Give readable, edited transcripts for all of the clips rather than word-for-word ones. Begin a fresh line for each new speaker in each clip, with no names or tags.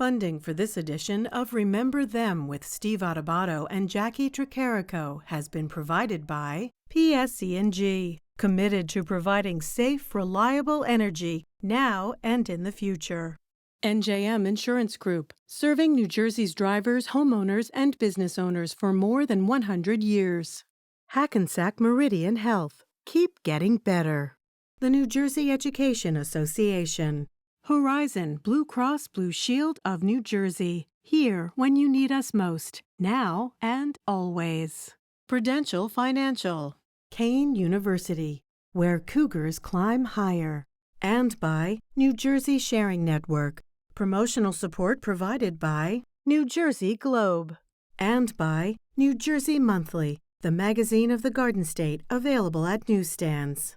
Funding for this edition of Remember Them with Steve Adubato and Jacqui Tricarico has been provided by PSE&G, committed to providing safe, reliable energy now and in the future. NJM Insurance Group, serving New Jersey's drivers, homeowners, and business owners for more than 100 years. Hackensack Meridian Health, keep getting better. The New Jersey Education Association. Horizon Blue Cross Blue Shield of New Jersey. Here when you need us most, now and always. Prudential Financial. Kane University, where Cougars climb higher. And by New Jersey Sharing Network. Promotional support provided by New Jersey Globe. And by New Jersey Monthly, the magazine of the Garden State, available at newsstands.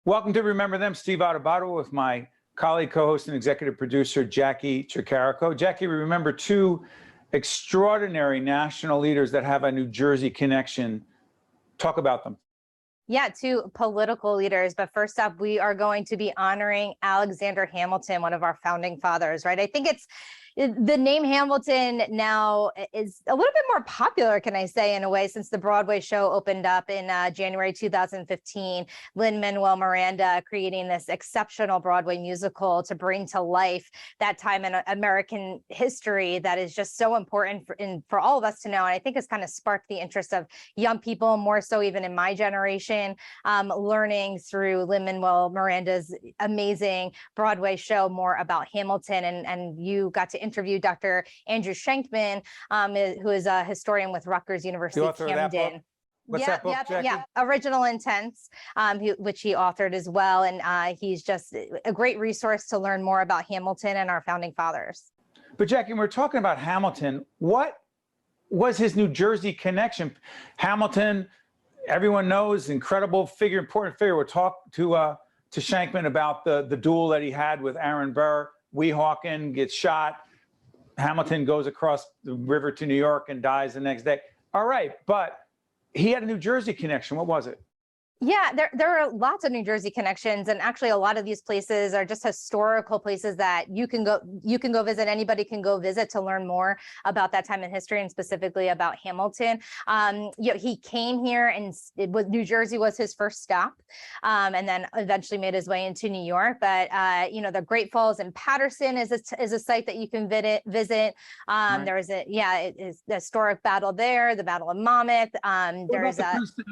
Welcome to Remember Them. Steve Adubato with my colleague, co-host, and executive producer, Jacqui Tricarico. Jacqui, we remember two extraordinary national leaders that have a New Jersey connection. Talk about them.
Yeah, two political leaders. But first up, we are going to be honoring Alexander Hamilton, one of our founding fathers, right? I think the name Hamilton now is a little bit more popular, can I say, in a way, since the Broadway show opened up in January 2015. Lin-Manuel Miranda creating this exceptional Broadway musical to bring to life that time in American history that is just so important for all of us to know. And I think it's kind of sparked the interest of young people, more so even in my generation, learning through Lin-Manuel Miranda's amazing Broadway show more about Hamilton. And you got to interview Dr. Andrew Shankman, who is a historian with Rutgers University Camden.
What's that book, Jacqui?
Yeah, Original Intents, which he authored as well. And he's just a great resource to learn more about Hamilton and our founding fathers.
But Jacqui, we're talking about Hamilton. What was his New Jersey connection? Hamilton, everyone knows, incredible figure, important figure. We'll talk to Shankman about the duel that he had with Aaron Burr. Weehawken gets shot. Hamilton goes across the river to New York and dies the next day. All right, but he had a New Jersey connection. What was it?
Yeah, there are lots of New Jersey connections, and actually a lot of these places are just historical places that you can go visit. Anybody can go visit to learn more about that time in history and specifically about Hamilton. He came here, and New Jersey was his first stop, and then eventually made his way into New York. But the Great Falls in Paterson is a site that you can visit.
Right.
There is it's the historic battle there, the Battle of Monmouth.
I'm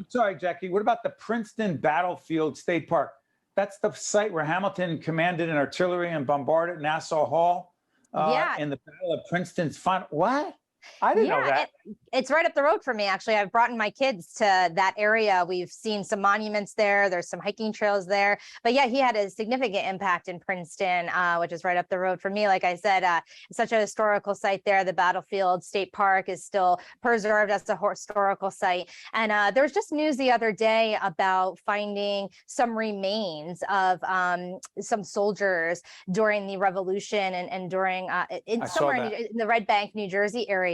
sorry, Jacqui. What about the Princeton Battlefield State Park? That's the site where Hamilton commanded an artillery and bombarded Nassau Hall in the Battle of Princeton's final. What? I didn't know that.
It's right up the road for me, actually. I've brought my kids to that area. We've seen some monuments there. There's some hiking trails there. But yeah, he had a significant impact in Princeton, which is right up the road for me. Like I said, it's such a historical site there. The Battlefield State Park is still preserved as a historical site. And there was just news the other day about finding some remains of some soldiers during the Revolution and during somewhere in the Red Bank, New Jersey area.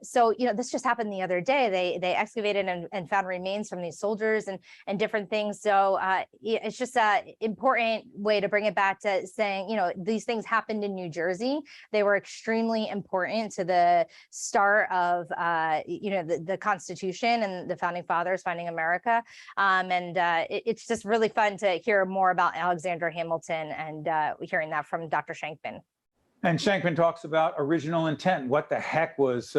So this just happened the other day. They excavated and found remains from these soldiers and different things. So it's just an important way to bring it back to saying, these things happened in New Jersey. They were extremely important to the start of the Constitution and the founding fathers finding America. It's just really fun to hear more about Alexander Hamilton and hearing that from Dr. Shankman.
And Shankman talks about original intent. What the heck was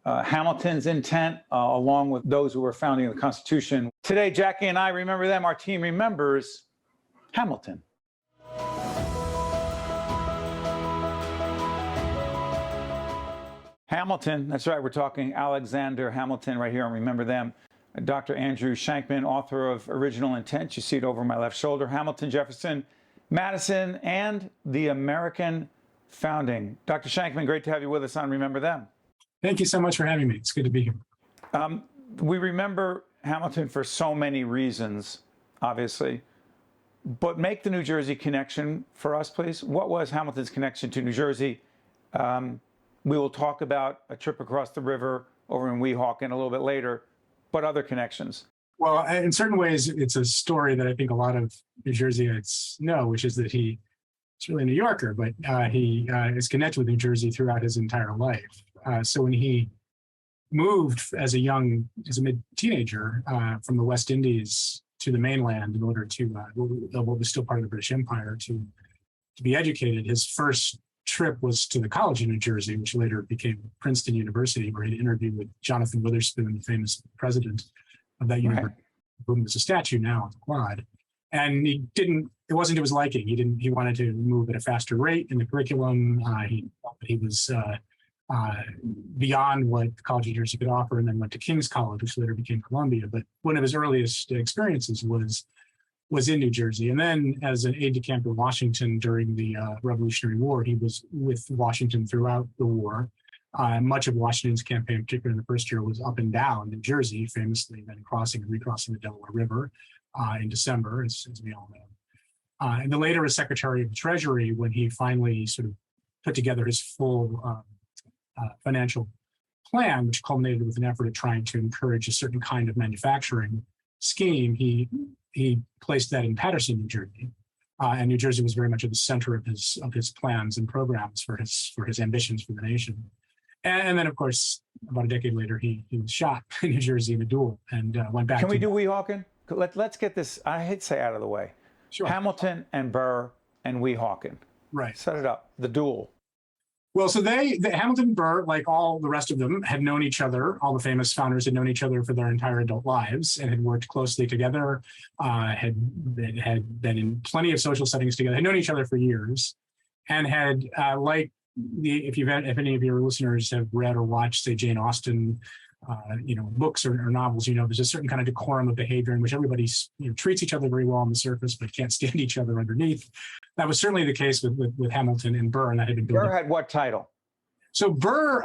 Hamilton's intent, along with those who were founding the Constitution? Today, Jacqui and I remember them. Our team remembers Hamilton. Hamilton, that's right. We're talking Alexander Hamilton right here on Remember Them. Dr. Andrew Shankman, author of Original Intent. You see it over my left shoulder. Hamilton, Jefferson, Madison, and the American founding. Dr. Shankman, great to have you with us on Remember Them.
Thank you so much for having me. It's good to be here.
We remember Hamilton for so many reasons, obviously, but make the New Jersey connection for us, please. What was Hamilton's connection to New Jersey? We will talk about a trip across the river over in Weehawken a little bit later, but other connections.
Well, in certain ways, it's a story that I think a lot of New Jerseyans know, which is that he's really a New Yorker, but he is connected with New Jersey throughout his entire life. So when he moved as a mid-teenager from the West Indies to the mainland in order to, what was still part of the British Empire, to be educated, his first trip was to the College of New Jersey, which later became Princeton University, where he interviewed with Jonathan Witherspoon, the famous president of that university, whom is a statue now on the quad. And it wasn't to his liking. He wanted to move at a faster rate in the curriculum. He felt that he was beyond what the College of New Jersey could offer, and then went to King's College, which later became Columbia. But one of his earliest experiences was in New Jersey. And then as an aide-de-camp to Washington during the Revolutionary War, he was with Washington throughout the war. Much of Washington's campaign, particularly in the first year, was up and down New Jersey, famously then crossing and recrossing the Delaware River in December, as we all know. And then later as Secretary of the Treasury, when he finally sort of put together his full financial plan, which culminated with an effort at trying to encourage a certain kind of manufacturing scheme, he placed that in Paterson, New Jersey. And New Jersey was very much at the center of his plans and programs for his ambitions for the nation. And then, of course, about a decade later, he was shot in New Jersey in a duel and went back.
Can we do Weehawken? Let's get this, I hate to say, out of the way.
Sure.
Hamilton and Burr and Weehawken.
Right.
Set it up, the duel.
Well, so Hamilton and Burr, like all the rest of them, had known each other. All the famous founders had known each other for their entire adult lives and had worked closely together, had been in plenty of social settings together, had known each other for years, and had, if any of your listeners have read or watched, say, Jane Austen, books or novels, there's a certain kind of decorum of behavior in which everybody treats each other very well on the surface, but can't stand each other underneath. That was certainly the case with Hamilton and Burr, and that had been built.
Burr had what title?
So Burr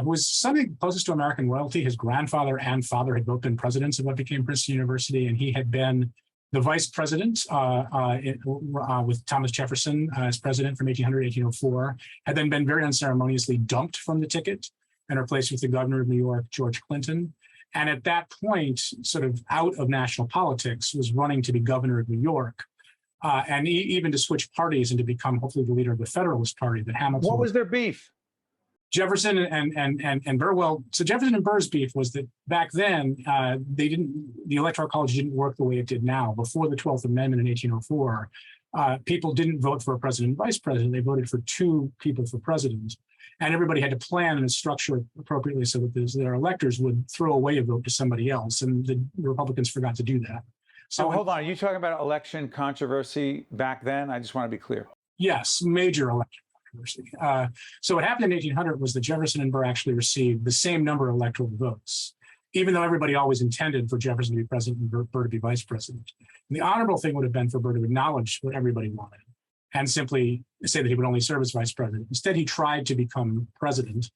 was something closest to American royalty. His grandfather and father had both been presidents of what became Princeton University, and he had been the vice president with Thomas Jefferson as president from 1800 to 1804, had then been very unceremoniously dumped from the ticket and replaced with the governor of New York, George Clinton. And at that point, sort of out of national politics, was running to be governor of New York, and even to switch parties and to become hopefully the leader of the Federalist Party that Hamilton.
What was their beef?
Jefferson and Burr. Well, so Jefferson and Burr's beef was that back then the Electoral College didn't work the way it did now. Before the 12th Amendment in 1804, people didn't vote for a president and vice president. They voted for two people for president. And everybody had to plan and structure it appropriately so that their electors would throw away a vote to somebody else. And the Republicans forgot to do that. So
hold on. Are you talking about election controversy back then? I just want to be clear.
Yes, major election controversy. So what happened in 1800 was that Jefferson and Burr actually received the same number of electoral votes, even though everybody always intended for Jefferson to be president and Burr to be vice president. And the honorable thing would have been for Burr to acknowledge what everybody wanted and simply say that he would only serve as vice president. Instead, he tried to become president,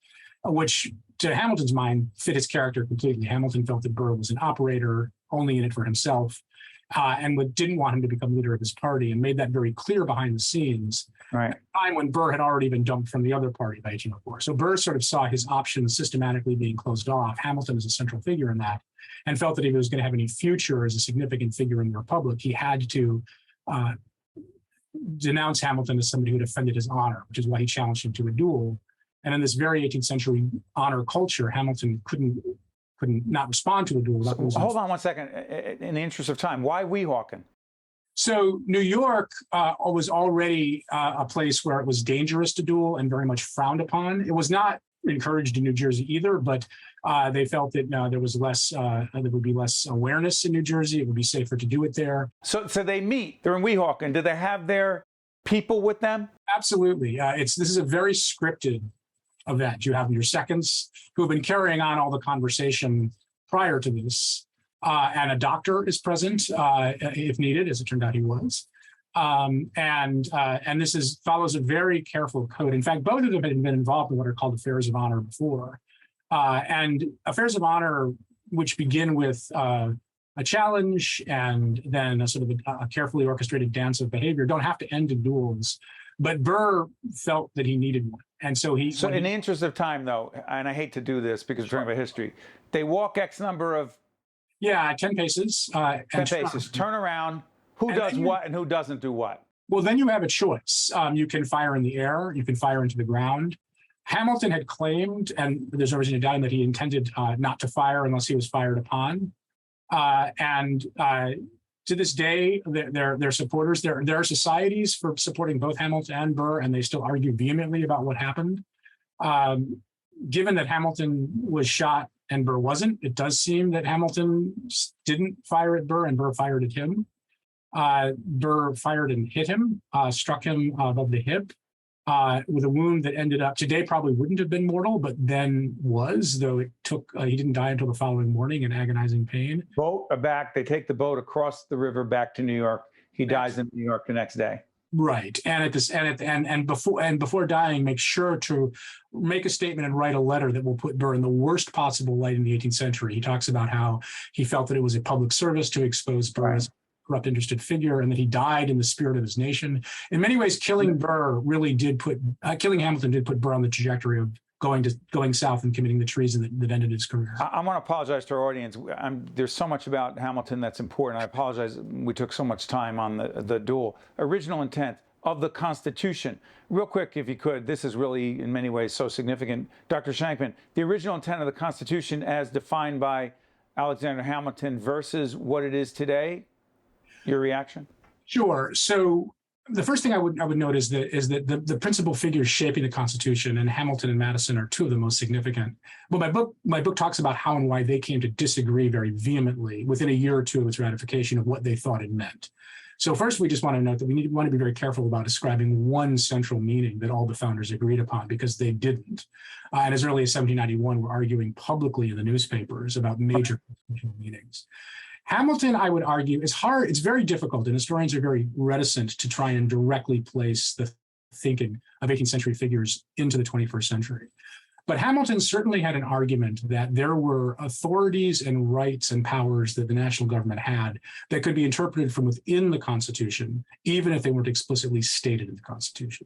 which to Hamilton's mind fit his character completely. Hamilton felt that Burr was an operator, only in it for himself, and didn't want him to become leader of his party, and made that very clear behind the scenes.
Right.
At a time when Burr had already been dumped from the other party by 1804. So Burr sort of saw his options systematically being closed off. Hamilton is a central figure in that, and felt that if he was going to have any future as a significant figure in the Republic, he had to denounce Hamilton as somebody who had offended his honor, which is why he challenged him to a duel. And in this very 18th century honor culture, Hamilton couldn't not respond to a duel.
So, hold on one second. In the interest of time, why Weehawken?
So New York was already a place where it was dangerous to duel and very much frowned upon. It was not encouraged in New Jersey either, but they felt that there was there would be less awareness in New Jersey. It would be safer to do it there.
So they meet. They're in Weehawken. Do they have their people with them?
Absolutely. This is a very scripted event. You have your seconds who have been carrying on all the conversation prior to this, and a doctor is present if needed, as it turned out he was. And this follows a very careful code. In fact, both of them had been involved in what are called affairs of honor before. And affairs of honor, which begin with a challenge and then a sort of a carefully orchestrated dance of behavior, don't have to end in duels. But Burr felt that he needed one. And so
in the interest of time, though, and I hate to do this because we're talking about history, they walk X number of
10 paces.
10 paces, turn around. Who does what and who doesn't do what?
Well, then you have a choice. You can fire in the air. You can fire into the ground. Hamilton had claimed, and there's no reason to doubt him, that he intended not to fire unless he was fired upon. To this day, their supporters, there are societies for supporting both Hamilton and Burr, and they still argue vehemently about what happened. Given that Hamilton was shot and Burr wasn't, it does seem that Hamilton didn't fire at Burr and Burr fired at him. Burr fired and hit him, struck him above the hip with a wound that ended up today probably wouldn't have been mortal, but then was, though it took, he didn't die until the following morning in agonizing pain.
Boat back, they take the boat across the river back to New York. He dies in New York the next day.
Right. And before dying, make sure to make a statement and write a letter that will put Burr in the worst possible light in the 18th century. He talks about how he felt that it was a public service to expose Burr as a corrupt, interested figure, and that he died in the spirit of his nation. In many ways, killing Hamilton did put Burr on the trajectory of going south and committing the treason that ended his career.
I want to apologize to our audience. There's so much about Hamilton that's important. I apologize. We took so much time on the duel. Original intent of the Constitution. Real quick, if you could, this is really in many ways so significant. Dr. Shankman, the original intent of the Constitution as defined by Alexander Hamilton versus what it is today. Your reaction? Sure.
So the first thing I would note is that the principal figures shaping the Constitution, and Hamilton and Madison are two of the most significant. Well, my book talks about how and why they came to disagree very vehemently within a year or two of its ratification of what they thought it meant. So first, we just want to note that we want to be very careful about ascribing one central meaning that all the founders agreed upon, because they didn't. And as early as 1791, were arguing publicly in the newspapers about major meanings. Hamilton, I would argue, is hard. It's very difficult, and historians are very reticent to try and directly place the thinking of 18th century figures into the 21st century. But Hamilton certainly had an argument that there were authorities and rights and powers that the national government had that could be interpreted from within the Constitution, even if they weren't explicitly stated in the Constitution.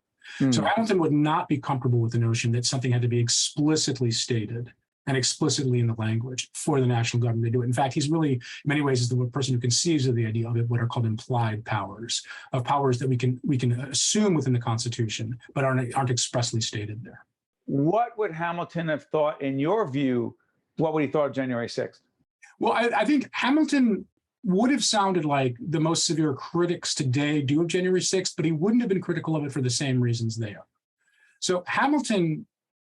So Hamilton would not be comfortable with the notion that something had to be explicitly stated and explicitly in the language for the national government to do it. In fact, he's really, in many ways, is the person who conceives of the idea of what are called implied powers, of powers that we can assume within the Constitution, but aren't expressly stated there.
What would Hamilton have thought, in your view, what would he thought of January 6th?
Well, I think Hamilton would have sounded like the most severe critics today do of January 6th, but he wouldn't have been critical of it for the same reasons they are. So Hamilton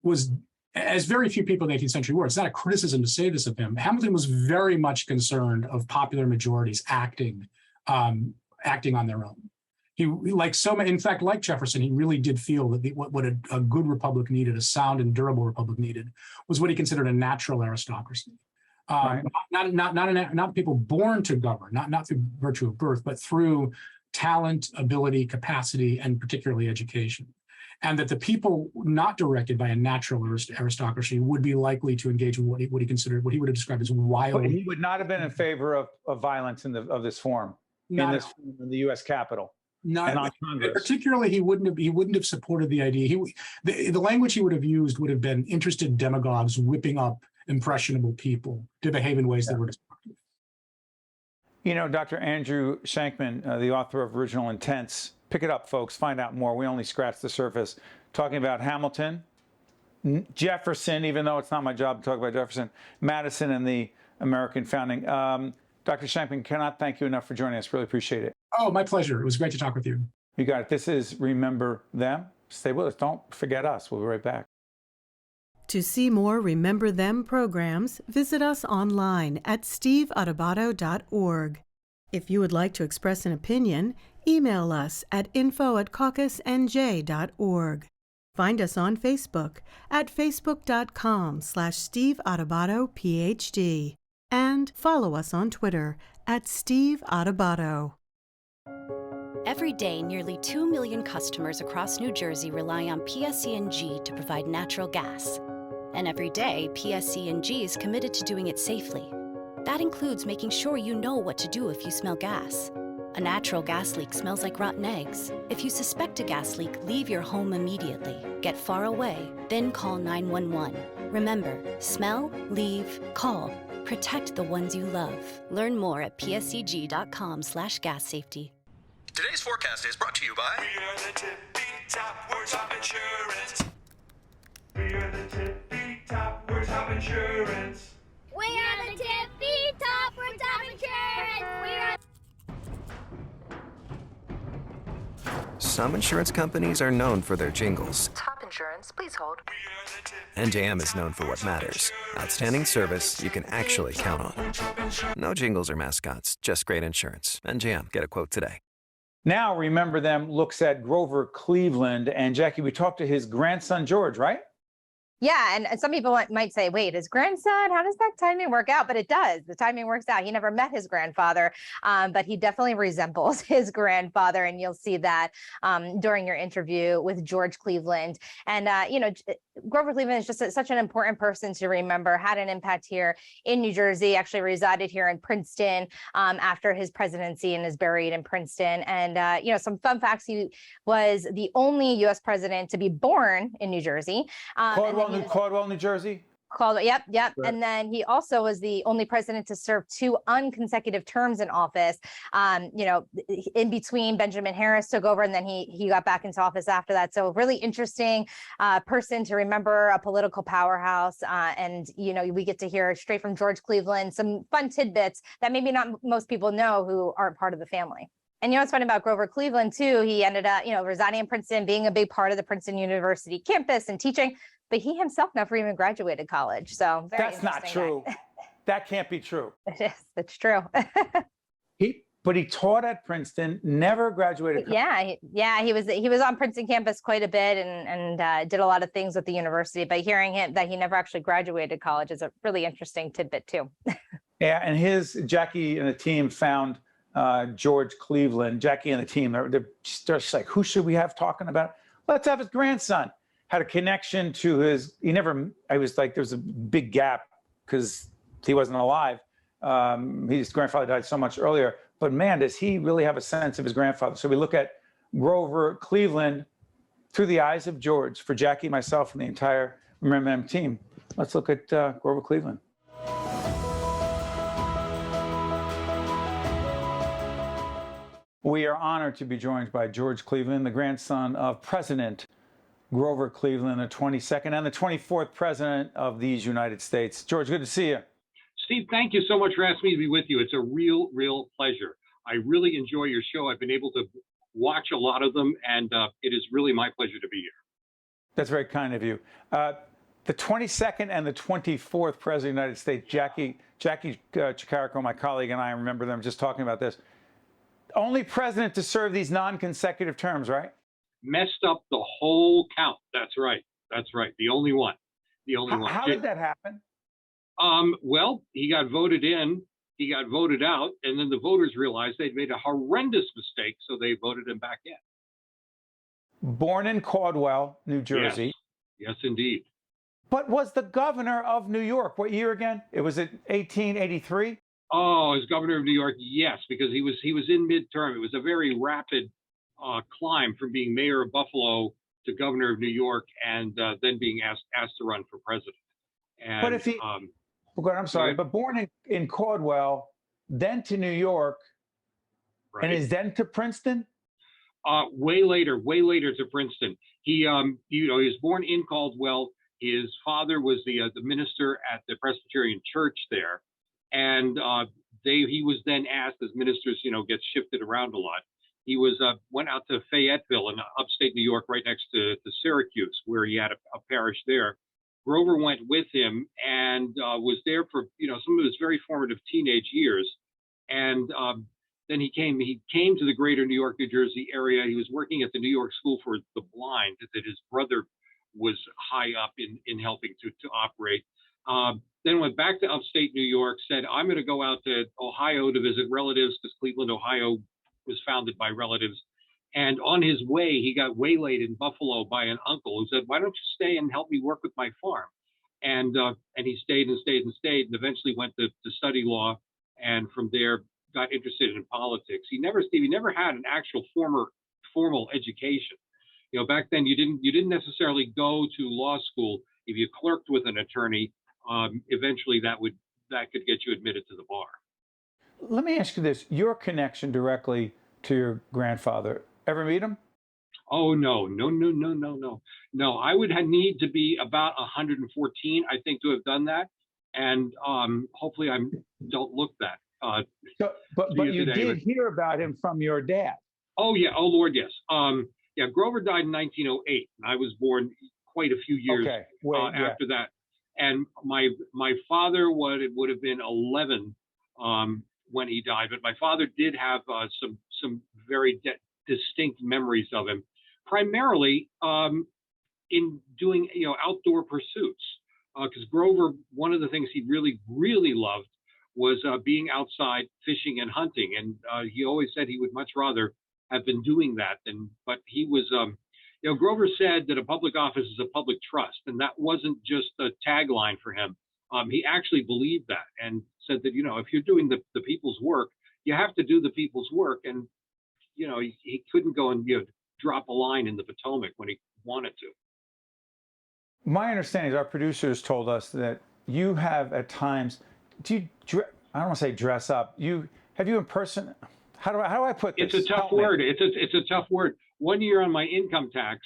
was, as very few people in the 18th century were, it's not a criticism to say this of him, Hamilton was very much concerned of popular majorities acting on their own. He, like so many, in fact, like Jefferson, he really did feel that what a good republic needed, a sound and durable republic needed, was what he considered a natural aristocracy. Right. Not people born to govern, not through virtue of birth, but through talent, ability, capacity, and particularly education. And that the people not directed by a natural aristocracy would be likely to engage in what he would have described as wild.
But he would not have been in favor of violence of this form in the U.S. Capitol.
Not particularly, he wouldn't have supported the idea. The language he would have used would have been interested demagogues whipping up impressionable people to behave in ways that were destructive.
You know, Dr. Andrew Shankman, the author of Original Intents, pick it up, folks. Find out more. We only scratched the surface. Talking about Hamilton, Jefferson, even though it's not my job to talk about Jefferson, Madison, and the American founding. Dr. Shankman, cannot thank you enough for joining us. Really appreciate it.
Oh, my pleasure. It was great to talk with you.
You got it. This is Remember Them. Stay with us. Don't forget us. We'll be right back.
To see more Remember Them programs, visit us online at steveadubato.org. If you would like to express an opinion, email us at info@caucusnj.org. Find us on Facebook at facebook.com/SteveAdubato, and follow us on Twitter at Steve Adubato.
Every day, nearly 2 million customers across New Jersey rely on PSE&G to provide natural gas. And every day, PSE&G is committed to doing it safely. That includes making sure you know what to do if you smell gas. A natural gas leak smells like rotten eggs. If you suspect a gas leak, leave your home immediately. Get far away, then call 911. Remember, smell, leave, call. Protect the ones you love. Learn more at pseg.com/gas safety.
Today's forecast is brought to you by...
We are the tippy top, we're top insurance. We are the tippy top, we're top insurance.
We are the tippy top, we're top insurance. We are...
Some insurance companies are known for their jingles.
Top insurance, please hold.
NJM is known for what matters. Outstanding service you can actually count on. No jingles or mascots, just great insurance. NJM, get a quote today.
Now, Remember Them looks at Grover Cleveland. And Jackie, we talked to his grandson, George, right?
Yeah, and some people might say, wait, his grandson, how does that timing work out? But it does. The timing works out. He never met his grandfather, but he definitely resembles his grandfather. And you'll see that during your interview with George Cleveland. And, Grover Cleveland is just such an important person to remember, had an impact here in New Jersey, actually resided here in Princeton after his presidency and is buried in Princeton. And, some fun facts, he was the only U.S. president to be born in New Jersey.
Caldwell, New Jersey?
Caldwell, yep.
Right.
And then he also was the only president to serve 2 unconsecutive terms in office. In between, Benjamin Harris took over, and then he got back into office after that. So really interesting person to remember, a political powerhouse. We get to hear straight from George Cleveland some fun tidbits that maybe not most people know who aren't part of the family. And what's funny about Grover Cleveland too, he ended up, residing in Princeton, being a big part of the Princeton University campus and teaching, but he himself never even graduated college. So
that's not true. That can't be true.
It is. It's true.
But he taught at Princeton, never graduated college.
Yeah. He was on Princeton campus quite a bit and did a lot of things with the university. But hearing him that he never actually graduated college is a really interesting tidbit too.
Yeah, and Jackie and the team found George Cleveland. Jackie and the team, they're just like, who should we have talking about? Let's have his grandson. Had a connection to I was like, there was a big gap because he wasn't alive. His grandfather died so much earlier. But man, does he really have a sense of his grandfather? So we look at Grover Cleveland through the eyes of George. For Jackie, myself, and the entire Remember Them team, let's look at Grover Cleveland. We are honored to be joined by George Cleveland, the grandson of President Grover Cleveland, the 22nd and the 24th president of these United States. George, good to see you.
Steve, thank you so much for asking me to be with you. It's a real pleasure. I really enjoy your show. I've been able to watch a lot of them, and it is really my pleasure to be here.
That's very kind of you. The 22nd and the 24th president of the United States, Jacqui Tricarico, my colleague, and I remember them just talking about this. Only president to serve these non-consecutive terms, right?
Messed up the whole count. That's right. The only one.
How did that happen?
Well, he got voted in, he got voted out, and then the voters realized they'd made a horrendous mistake, so they voted him back in.
Born in Caldwell, New Jersey.
Yes, indeed.
But was the governor of New York, what year again? It was at 1883?
Oh, as governor of New York, yes, because he was in midterm. It was a very rapid climb from being mayor of Buffalo to governor of New York, and then being asked to run for president. And,
but if he, I'm sorry, but born in Caldwell, then to New York, right, and is then to Princeton?
Way later to Princeton. He was born in Caldwell. His father was the minister at the Presbyterian Church there, and he was then asked, as ministers, get shifted around a lot. He went out to Fayetteville in upstate New York, right next to Syracuse, where he had a parish there. Grover went with him and was there for some of his very formative teenage years, and then he came to the greater New York, New Jersey area. He was working at the New York School for the Blind that his brother was high up in helping to operate. Then went back to upstate New York, said, I'm going to go out to Ohio to visit relatives, because Cleveland, Ohio was founded by relatives. And on his way, he got waylaid in Buffalo by an uncle who said, "Why don't you stay and help me work with my farm?" And he stayed and stayed and stayed, and eventually went to study law, and from there got interested in politics. He never had an actual formal education. You know, back then you didn't necessarily go to law school. If you clerked with an attorney, eventually that could get you admitted to the bar.
Let me ask you this: your connection directly to your grandfather. Ever meet him?
Oh, no. No, I would need to be about 114, I think, to have done that. And hopefully I don't look that.
But you did hear about him from your dad.
Oh, yeah. Oh, Lord, yes. Yeah, Grover died in 1908. And I was born quite a few years after that. And my father would have been 11 when he died. But my father did have some very distinct memories of him, primarily in doing outdoor pursuits. Because Grover, one of the things he really, really loved was being outside fishing and hunting, and he always said he would much rather have been doing that but he was. Grover said that a public office is a public trust, and that wasn't just a tagline for him. He actually believed that, and said that if you're doing the people's work, you have to do the people's work, and he couldn't go and drop a line in the Potomac when he wanted to.
My understanding is our producers told us that you have at times. I don't want to say dress up. Have you in person? How do I put this?
It's a tough word. It's a tough word. One year on my income tax,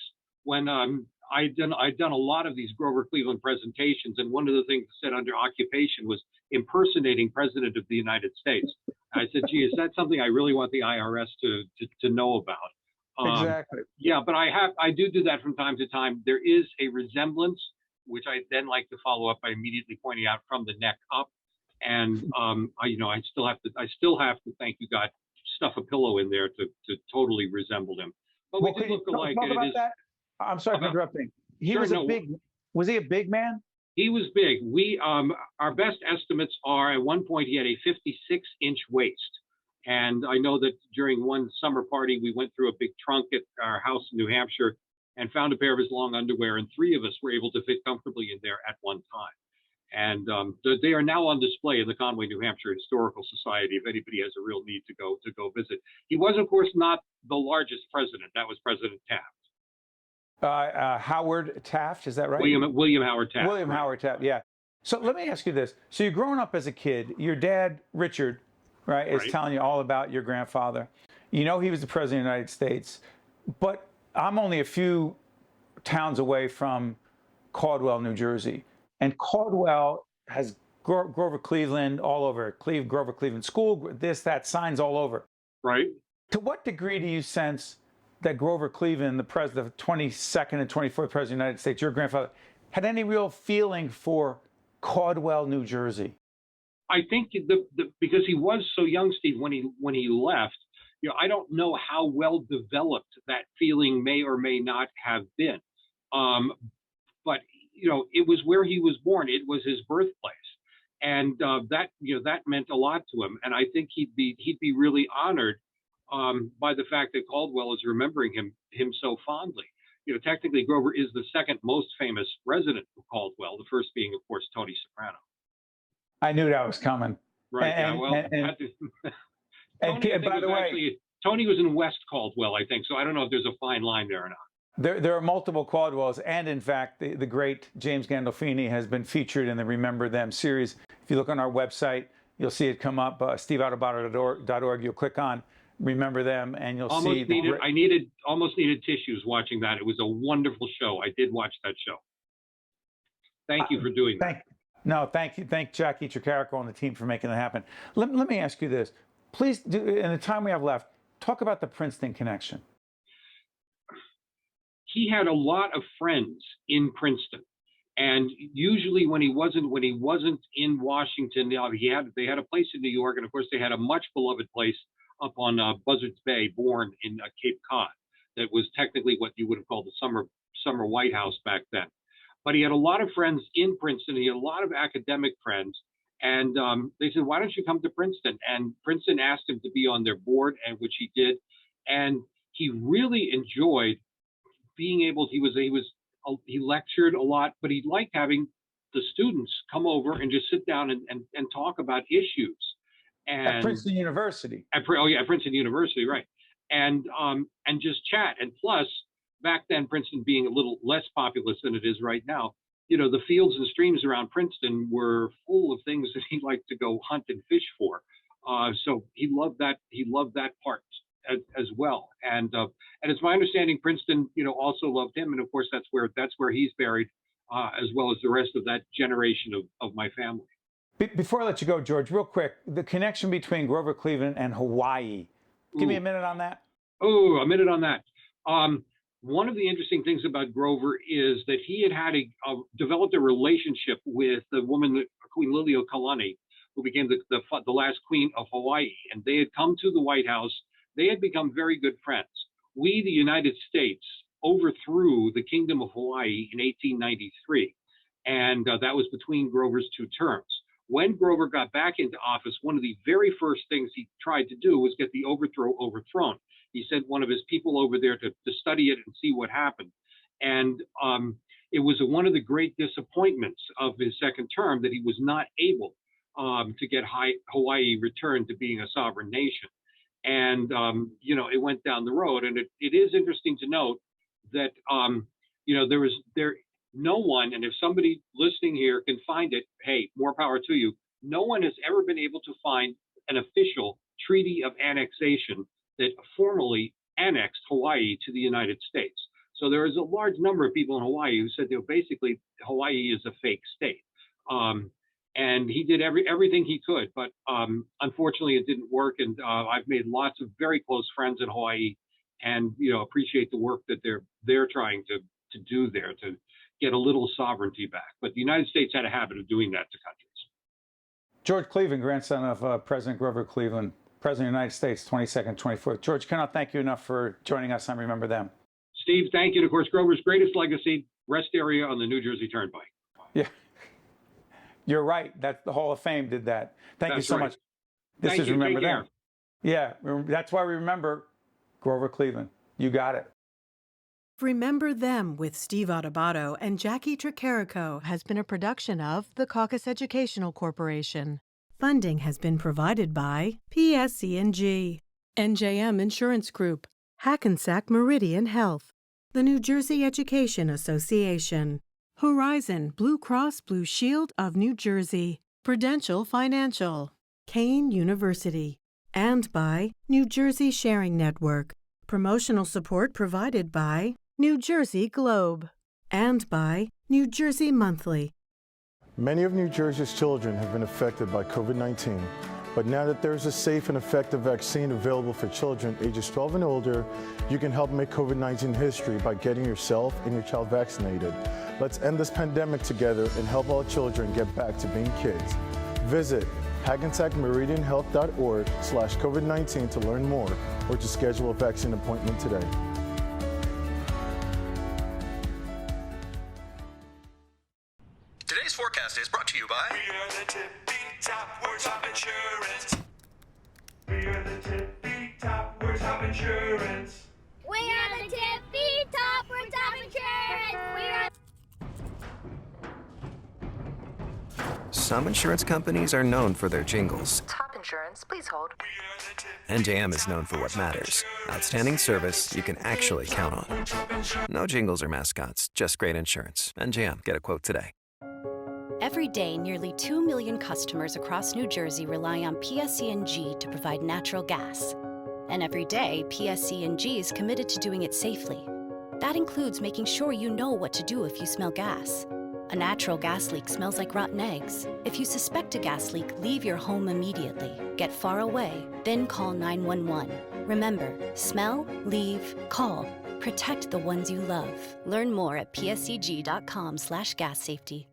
when I'd done a lot of these Grover Cleveland presentations, and one of the things that said under occupation was impersonating President of the United States. I said, "Gee, is that something I really want the IRS to know about?"
Exactly.
Yeah, but I do that from time to time. There is a resemblance, which I then like to follow up by immediately pointing out from the neck up. And I still have to thank you God, stuff a pillow in there to totally resemble him. But we do look alike.
Talk about that. I'm sorry for interrupting. Was he a big man?
He was big. Our best estimates are at one point he had a 56-inch waist. And I know that during one summer party, we went through a big trunk at our house in New Hampshire and found a pair of his long underwear, and 3 of us were able to fit comfortably in there at one time. And they are now on display in the Conway, New Hampshire Historical Society if anybody has a real need to go visit. He was, of course, not the largest president. That was President Taft.
Howard Taft, is that right?
William Howard Taft.
William Howard Taft, yeah. So let me ask you this. So you're growing up as a kid. Your dad, Richard, right, is telling you all about your grandfather. He was the president of the United States. But I'm only a few towns away from Caldwell, New Jersey. And Caldwell has Grover Cleveland all over. Grover Cleveland School, this, that, signs all over.
Right.
To what degree do you sense that Grover Cleveland, the 22nd and 24th president of the United States, your grandfather, had any real feeling for Caldwell, New Jersey?
I think because he was so young, Steve, when he left, I don't know how well developed that feeling may or may not have been. But it was where he was born. It was his birthplace, and that meant a lot to him. And I think he'd be really honored by the fact that Caldwell is remembering him so fondly. Technically, Grover is the second most famous resident of Caldwell. The first being, of course, Tony Soprano.
I knew that was coming.
Right. By the way, Tony was in West Caldwell, I think. So I don't know if there's a fine line there or not.
There are multiple Caldwells, and in fact, the great James Gandolfini has been featured in the Remember Them series. If you look on our website, you'll see it come up, steveadubato.org. You'll click on Remember Them, and you'll see.
I almost needed tissues watching that. It was a wonderful show. I did watch that show. Thank you for doing that.
Thank you. Thank Jacqui Tricarico and the team for making that happen. Let me ask you this. Please, in the time we have left, talk about the Princeton Connection.
He had a lot of friends in Princeton, and usually when he wasn't in Washington, they had a place in New York, and of course they had a much beloved place up on Buzzards Bay, Bourne in Cape Cod, that was technically what you would have called the summer White House back then. But he had a lot of friends in Princeton. He had a lot of academic friends, and they said, "Why don't you come to Princeton?" And Princeton asked him to be on their board, and which he did. And he really enjoyed being able. He lectured a lot, but he liked having the students come over and just sit down and talk about issues. And
At Princeton University.
At Princeton University, right? And just chat. And plus, back then, Princeton being a little less populous than it is right now, the fields and streams around Princeton were full of things that he liked to go hunt and fish for. So he loved that. He loved that part as well. And it's my understanding Princeton, also loved him. And of course, that's where he's buried, as well as the rest of that generation of my family.
Before I let you go, George, real quick, the connection between Grover Cleveland and Hawaii. Give me a minute on that.
Oh, a minute on that. One of the interesting things about Grover is that he had developed a relationship with the woman, Queen Liliuokalani, who became the last queen of Hawaii. And they had come to the White House. They had become very good friends. We, the United States, overthrew the Kingdom of Hawaii in 1893. And that was between Grover's two terms. When Grover got back into office, one of the very first things he tried to do was get the overthrow overthrown. He sent one of his people over there to study it and see what happened. And it was one of the great disappointments of his second term that he was not able to get Hawaii returned to being a sovereign nation. And, it went down the road. And it is interesting to note that, no one, and if somebody listening here can find it, hey, more power to you. No one has ever been able to find an official treaty of annexation that formally annexed Hawaii to the United States. So there is a large number of people in Hawaii who said, basically Hawaii is a fake state. And he did everything he could, but unfortunately it didn't work. And I've made lots of very close friends in Hawaii, and appreciate the work that they're trying to do there to get a little sovereignty back. But the United States had a habit of doing that to countries.
George Cleveland, grandson of President Grover Cleveland, President of the United States, 22nd, 24th. George, cannot thank you enough for joining us on Remember Them.
Steve, thank you. And of course, Grover's greatest legacy, rest area on the New Jersey Turnpike.
Yeah, you're right. That the Hall of Fame did that. Thank you so much. This is Remember Them. Yeah, that's why we remember Grover Cleveland. You got it.
Remember Them with Steve Adubato and Jacqui Tricarico has been a production of the Caucus Educational Corporation. Funding has been provided by PSC&G, NJM Insurance Group, Hackensack Meridian Health, the New Jersey Education Association, Horizon Blue Cross Blue Shield of New Jersey, Prudential Financial, Kane University, and by New Jersey Sharing Network. Promotional support provided by New Jersey Globe and by New Jersey Monthly.
Many of New Jersey's children have been affected by COVID-19, but now that there's a safe and effective vaccine available for children ages 12 and older, you can help make COVID-19 history by getting yourself and your child vaccinated. Let's end this pandemic together and help all children get back to being kids. Visit hackensackmeridianhealth.org/COVID-19 to learn more or to schedule a vaccine appointment today.
Today's forecast is brought to you by...
We are the tippy top, we're top insurance. We are the tippy top, we're top insurance.
We are the tippy top, we're top insurance. We are.
Some insurance companies are known for their jingles.
Top insurance, please hold.
NJM is known for what matters. Outstanding service you can actually count on. No jingles or mascots, just great insurance. NJM, get a quote today.
Every day, nearly 2 million customers across New Jersey rely on PSC&G to provide natural gas. And every day, PSC&G is committed to doing it safely. That includes making sure you know what to do if you smell gas. A natural gas leak smells like rotten eggs. If you suspect a gas leak, leave your home immediately. Get far away, then call 911. Remember, smell, leave, call. Protect the ones you love. Learn more at pscg.com/gas safety.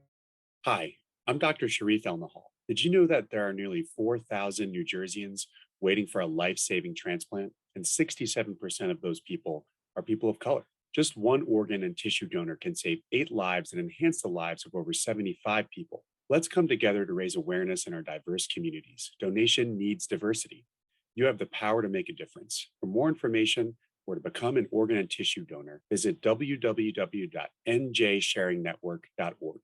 Hi, I'm Dr. Sharif Elnahal. Did you know that there are nearly 4,000 New Jerseyans waiting for a life-saving transplant? And 67% of those people are people of color. Just one organ and tissue donor can save 8 lives and enhance the lives of over 75 people. Let's come together to raise awareness in our diverse communities. Donation needs diversity. You have the power to make a difference. For more information or to become an organ and tissue donor, visit www.njsharingnetwork.org.